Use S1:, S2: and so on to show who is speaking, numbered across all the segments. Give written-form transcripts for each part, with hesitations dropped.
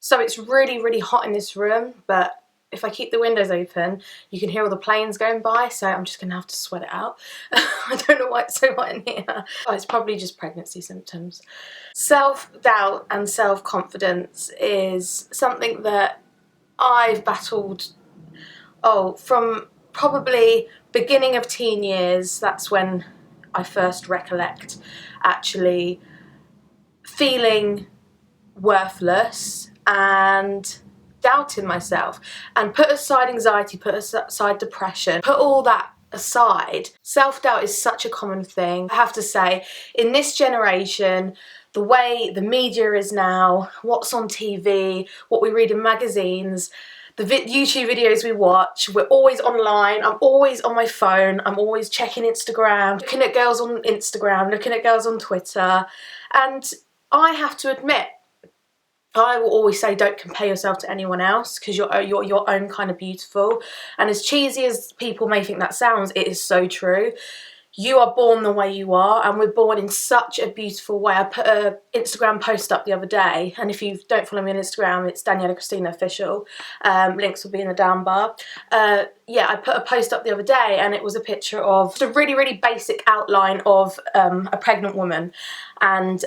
S1: So it's really, really hot in this room, but if I keep the windows open, you can hear all the planes going by, so I'm just gonna have to sweat it out. I don't know why it's so hot in here. Oh, it's probably just pregnancy symptoms. Self-doubt and self-confidence is something that I've battled, from probably beginning of teen years. That's when I first recollect actually feeling worthless and doubting myself, and put aside anxiety, put aside depression, put all that aside. Self-doubt is such a common thing. I have to say, in this generation, the way the media is now, what's on TV, what we read in magazines, the YouTube videos we watch, we're always online, I'm always on my phone, I'm always checking Instagram, looking at girls on Instagram, looking at girls on Twitter, and I have to admit, I will always say don't compare yourself to anyone else, because you're your own kind of beautiful. And as cheesy as people may think that sounds, it is so true. You are born the way you are, and we're born in such a beautiful way. I put an Instagram post up the other day, and if you don't follow me on Instagram, it's Daniela Christina Official. Links will be in the down bar. Yeah, I put a post up the other day, and it was a picture of just a really, really basic outline of a pregnant woman. And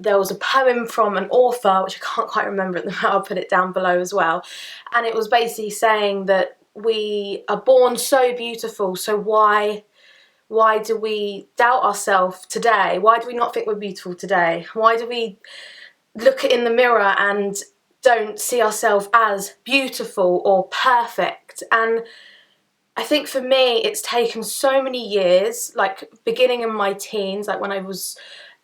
S1: there was a poem from an author, which I can't quite remember at the moment, I'll put it down below as well. And it was basically saying that we are born so beautiful, so why do we doubt ourselves today? Why do we not think we're beautiful today? Why do we look in the mirror and don't see ourselves as beautiful or perfect? And I think for me, it's taken so many years, like beginning in my teens, like when I was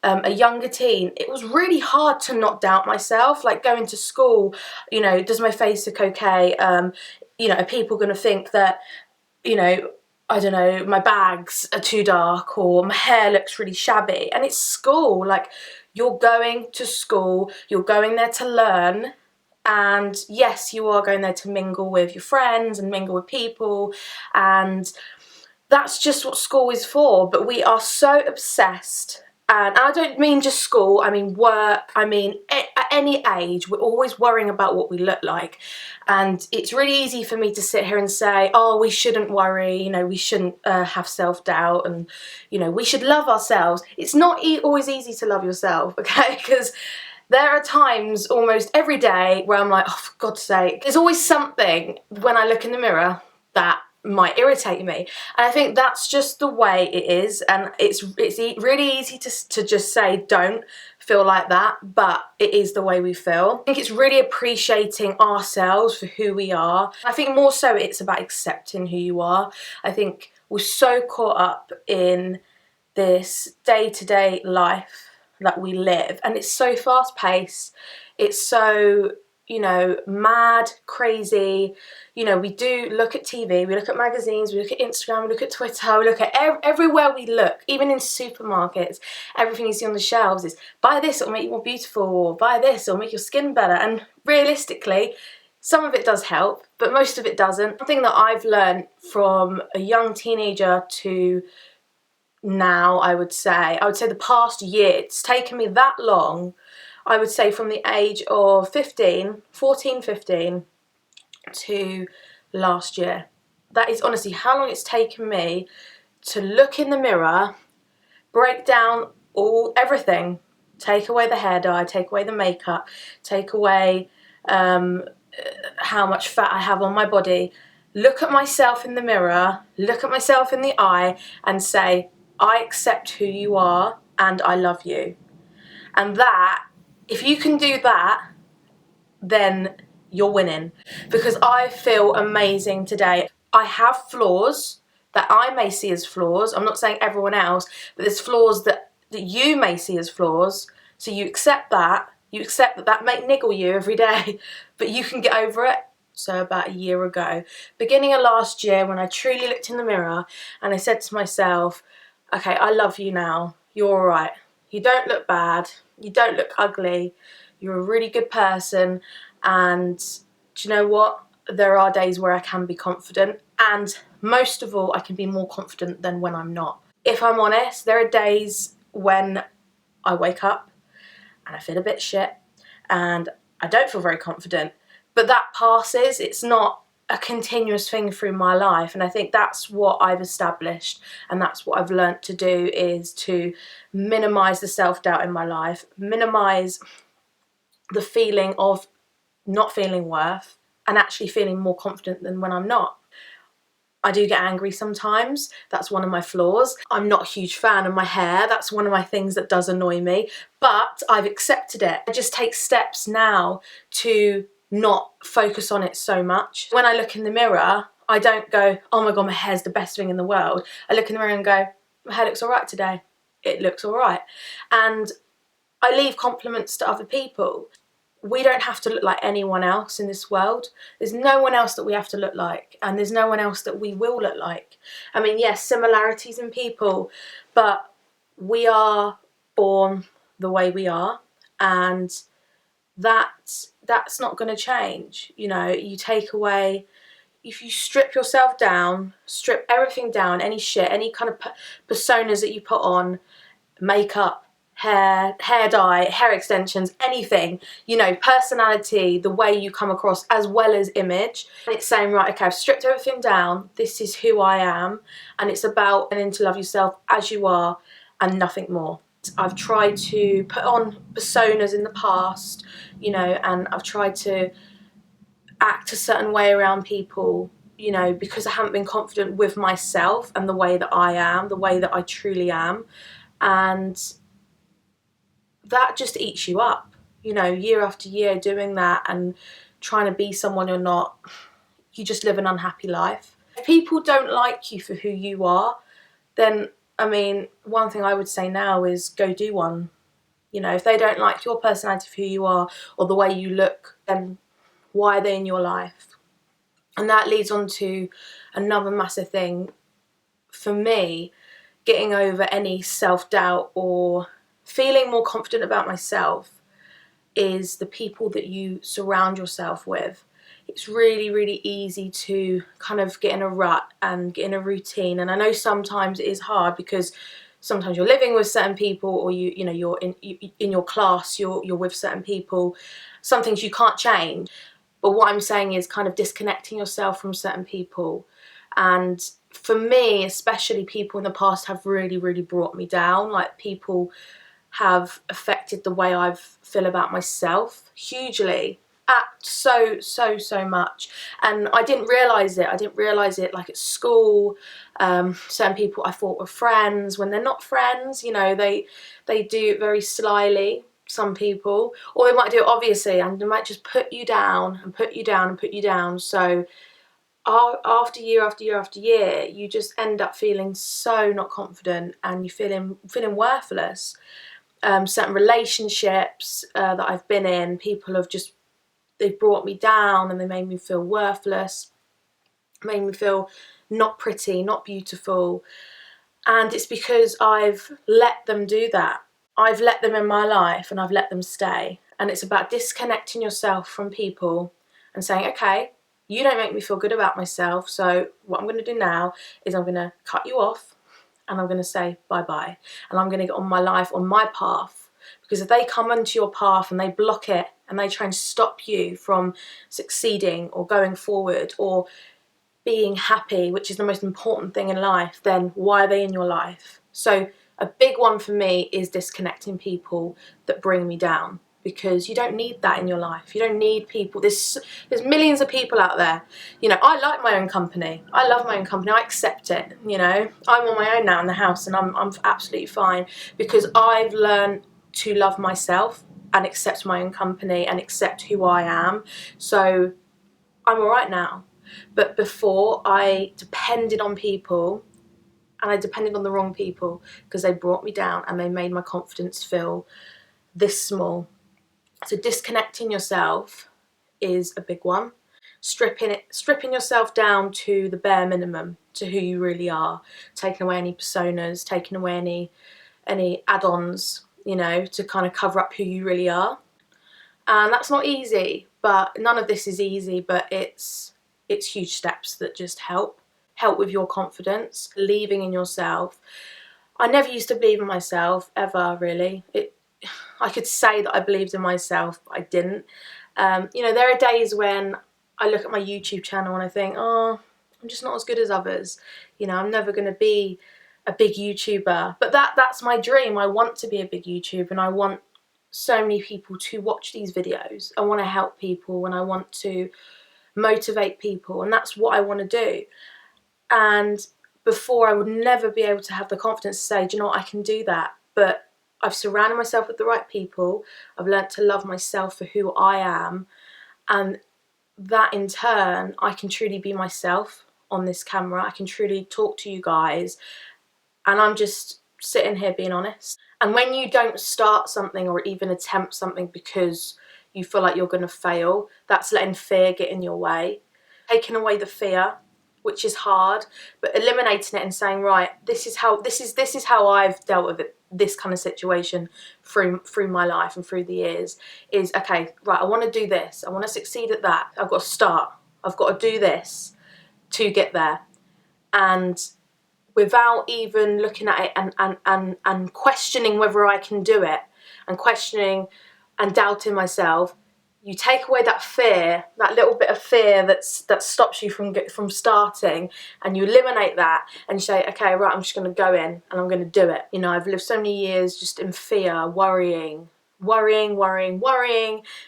S1: a younger teen, it was really hard to not doubt myself. Like going to school, you know, does my face look okay? You know, are people going to think that, you know, I don't know, my bags are too dark, or my hair looks really shabby? And it's school. Like, you're going to school, you're going there to learn, and yes, you are going there to mingle with your friends and mingle with people, and that's just what school is for. But we are so obsessed, and I don't mean just school, I mean work, I mean at any age, we're always worrying about what we look like. And it's really easy for me to sit here and say, oh, we shouldn't worry, you know, we shouldn't have self-doubt, and, you know, we should love ourselves. It's not always easy to love yourself, okay? Because there are times almost every day where I'm like, oh, for God's sake, there's always something when I look in the mirror that might irritate me. And I think that's just the way it is, and it's really easy to just say don't feel like that, but it is the way we feel. I think it's really appreciating ourselves for who we are. I think more so it's about accepting who you are. I think we're so caught up in this day-to-day life that we live, and it's so fast-paced, it's so, you know, mad, crazy. You know, we do look at TV, we look at magazines, we look at Instagram, we look at Twitter, we look at everywhere we look, even in supermarkets, everything you see on the shelves is, buy this, it'll make you more beautiful, or buy this, it'll make your skin better. And realistically, some of it does help, but most of it doesn't. One thing that I've learned from a young teenager to now, I would say the past year, it's taken me that long, I would say from the age of 14, 15 to last year. That is honestly how long it's taken me to look in the mirror, break down everything, take away the hair dye, take away the makeup, take away how much fat I have on my body, look at myself in the mirror, look at myself in the eye and say, I accept who you are and I love you. And that, if you can do that, then you're winning. Because I feel amazing today. I have flaws that I may see as flaws. I'm not saying everyone else, but there's flaws that you may see as flaws. So you accept that. You accept that that may niggle you every day, but you can get over it. So about a year ago, beginning of last year, when I truly looked in the mirror and I said to myself, okay, I love you now. You're all right. You don't look bad. You don't look ugly. You're a really good person. And do you know what? There are days where I can be confident. And most of all, I can be more confident than when I'm not. If I'm honest, there are days when I wake up and I feel a bit shit. And I don't feel very confident. But that passes. It's not a continuous thing through my life, and I think that's what I've established, and that's what I've learnt to do, is to minimise the self-doubt in my life, minimise the feeling of not feeling worth, and actually feeling more confident than when I'm not. I do get angry sometimes. That's one of my flaws. I'm not a huge fan of my hair. That's one of my things that does annoy me, but I've accepted it. I just take steps now to not focus on it so much. When I look in the mirror, I don't go, oh my God, my hair's the best thing in the world. I look in the mirror and go, my hair looks all right today. It looks all right. And I leave compliments to other people. We don't have to look like anyone else in this world. There's no one else that we have to look like, and there's no one else that we will look like. I mean, yes, similarities in people, but we are born the way we are, and that's not going to change. You know, you take away, if you strip yourself down, strip everything down, any shit, any kind of personas that you put on, makeup, hair dye, hair extensions, anything, you know, personality, the way you come across, as well as image. And it's saying, right, okay, I've stripped everything down, this is who I am, and it's about learning to love yourself as you are and nothing more. I've tried to put on personas in the past, you know, and I've tried to act a certain way around people, you know, because I haven't been confident with myself and the way that I am, the way that I truly am. And that just eats you up, you know, year after year doing that and trying to be someone you're not. You just live an unhappy life. If people don't like you for who you are, then, I mean, one thing I would say now is go do one. You know, if they don't like your personality for who you are or the way you look, then why are they in your life? And that leads on to another massive thing for me, getting over any self-doubt or feeling more confident about myself, is the people that you surround yourself with. It's really, really easy to kind of get in a rut and get in a routine. And I know sometimes it is hard because sometimes you're living with certain people, or you know, you're in your class, you're with certain people. Some things you can't change. But what I'm saying is kind of disconnecting yourself from certain people. And for me, especially, people in the past have really, really brought me down. Like, people have affected the way I feel about myself hugely, so much. And I didn't realise it. I didn't realise it, like, at school. Certain people I thought were friends, when they're not friends, you know, they do it very slyly, some people, or they might do it obviously, and they might just put you down and put you down and put you down. So after year after year after year, you just end up feeling so not confident, and you feeling worthless. Certain relationships that I've been in, people have just, they've brought me down and they made me feel worthless, made me feel not pretty, not beautiful. And it's because I've let them do that. I've let them in my life and I've let them stay. And it's about disconnecting yourself from people and saying, okay, you don't make me feel good about myself, so what I'm going to do now is I'm going to cut you off, and I'm going to say bye-bye, and I'm going to get on my life, on my path. Because if they come onto your path and they block it and they try and stop you from succeeding or going forward or being happy, which is the most important thing in life, then why are they in your life? So a big one for me is disconnecting people that bring me down, because you don't need that in your life. You don't need people. There's millions of people out there. You know, I like my own company. I love my own company. I accept it, you know. I'm on my own now in the house, and I'm absolutely fine, because I've learned to love myself and accept my own company and accept who I am. So I'm all right now. But before, I depended on people, and I depended on the wrong people, because they brought me down and they made my confidence feel this small. So disconnecting yourself is a big one. Stripping yourself down to the bare minimum, to who you really are, taking away any personas, taking away any add-ons, you know, to kind of cover up who you really are. And that's not easy, but none of this is easy, but it's huge steps that just help with your confidence, believing in yourself. I never used to believe in myself, ever, really. I could say that I believed in myself, but I didn't. You know, there are days when I look at my YouTube channel and I think, oh, I'm just not as good as others. You know, I'm never going to be a big YouTuber. But that's my dream. I want to be a big YouTuber, and I want so many people to watch these videos. I want to help people, and I want to motivate people, and that's what I want to do. And before, I would never be able to have the confidence to say, do you know what, I can do that. But I've surrounded myself with the right people. I've learnt to love myself for who I am, and that in turn, I can truly be myself on this camera. I can truly talk to you guys, and I'm just sitting here being honest. And when you don't start something or even attempt something because you feel like you're going to fail, that's letting fear get in your way. Taking away the fear, which is hard, but eliminating it and saying, right, this is how I've dealt with it, this kind of situation through my life and through the years, is okay, right, I want to do this, I want to succeed at that, I've got to start, I've got to do this to get there. And without even looking at it and questioning whether I can do it, and questioning and doubting myself, you take away that fear, that little bit of fear that stops you from starting, and you eliminate that, and you say, okay, right, I'm just going to go in and I'm going to do it. You know, I've lived so many years just in fear, worrying,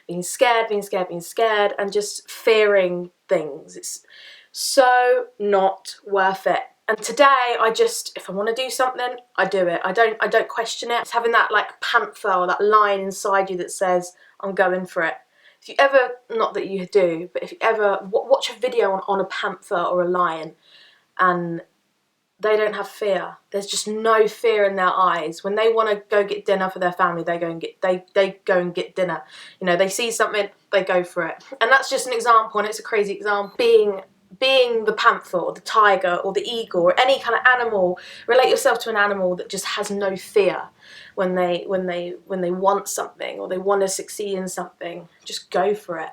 S1: being scared, and just fearing things. It's so not worth it. And today, if I want to do something, I do it. I don't question it. It's having that like panther or that lion inside you that says, I'm going for it. If you ever, not that you do, but if you ever watch a video on a panther or a lion, and they don't have fear. There's just no fear in their eyes. When they want to go get dinner for their family, they go and get dinner. You know, they see something, they go for it. And that's just an example, and it's a crazy example. Being the panther or the tiger or the eagle or any kind of animal, relate yourself to an animal that just has no fear when they want something or they want to succeed in something. Just go for it.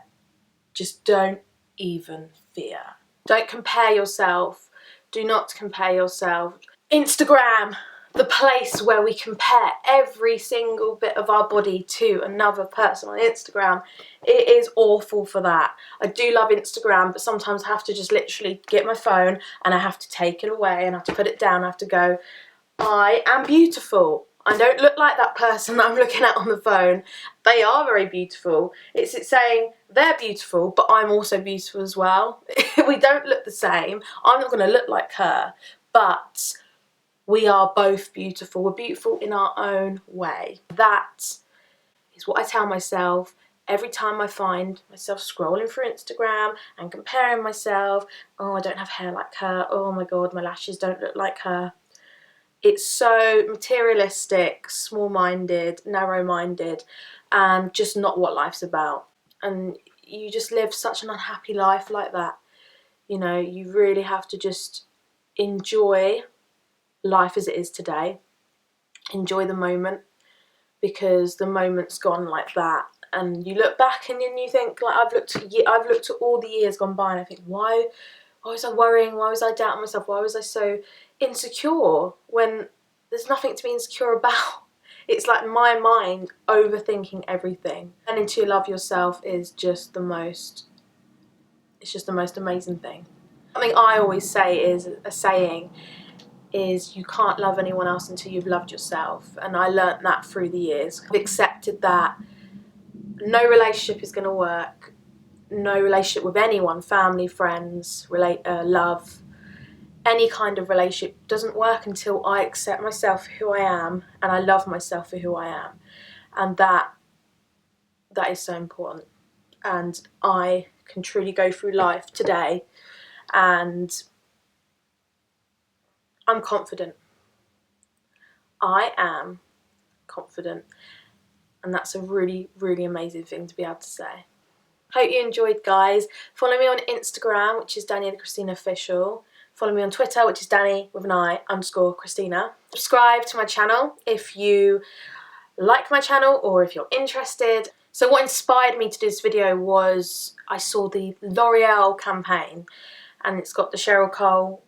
S1: Just don't even fear. Don't compare yourself. Do not compare yourself. Instagram, the place where we compare every single bit of our body to another person on Instagram. It is awful for that. I do love Instagram, but sometimes I have to just literally get my phone and I have to take it away and I have to put it down. I have to go, I am beautiful. I don't look like that person that I'm looking at on the phone. They are very beautiful. It's saying they're beautiful, but I'm also beautiful as well. We don't look the same. I'm not going to look like her, but we are both beautiful. We're beautiful in our own way. That is what I tell myself every time I find myself scrolling through Instagram and comparing myself. Oh, I don't have hair like her. Oh my God, my lashes don't look like her. It's so materialistic, small-minded, narrow-minded, and just not what life's about. And you just live such an unhappy life like that. You know, you really have to just enjoy life as it is today. Enjoy the moment, because the moment's gone like that. And you look back and then you think, like, I've looked at all the years gone by and I think, why was I worrying? Why was I doubting myself? Why was I so insecure when there's nothing to be insecure about? It's like my mind overthinking everything. Learning to love yourself is just the most, it's just the most amazing thing. Something I always say is, a saying is, you can't love anyone else until you've loved yourself. And I learnt that through the years. I've accepted that no relationship is going to work. No relationship with anyone, family, friends, love, any kind of relationship doesn't work until I accept myself for who I am and I love myself for who I am. And that is so important. And I can truly go through life today and I'm confident. I am confident. And that's a really, really amazing thing to be able to say. Hope you enjoyed, guys. Follow me on Instagram, which is Danny and Christina Official. Follow me on Twitter, which is Danny_Christina. Subscribe to my channel if you like my channel or if you're interested. So what inspired me to do this video was I saw the L'Oreal campaign, and it's got Cheryl Cole,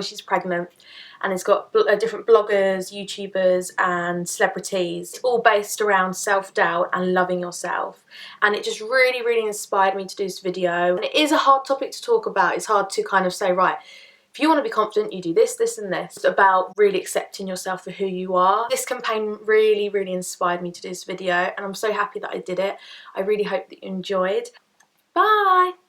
S1: she's pregnant, and it's got different bloggers, YouTubers and celebrities, all based around self-doubt and loving yourself. And it just really inspired me to do this video. And it is a hard topic to talk about. It's hard to kind of say, right, if you want to be confident, you do this, this and this. It's about really accepting yourself for who you are. This campaign really inspired me to do this video, and I'm so happy that I did it. I really hope that you enjoyed. Bye!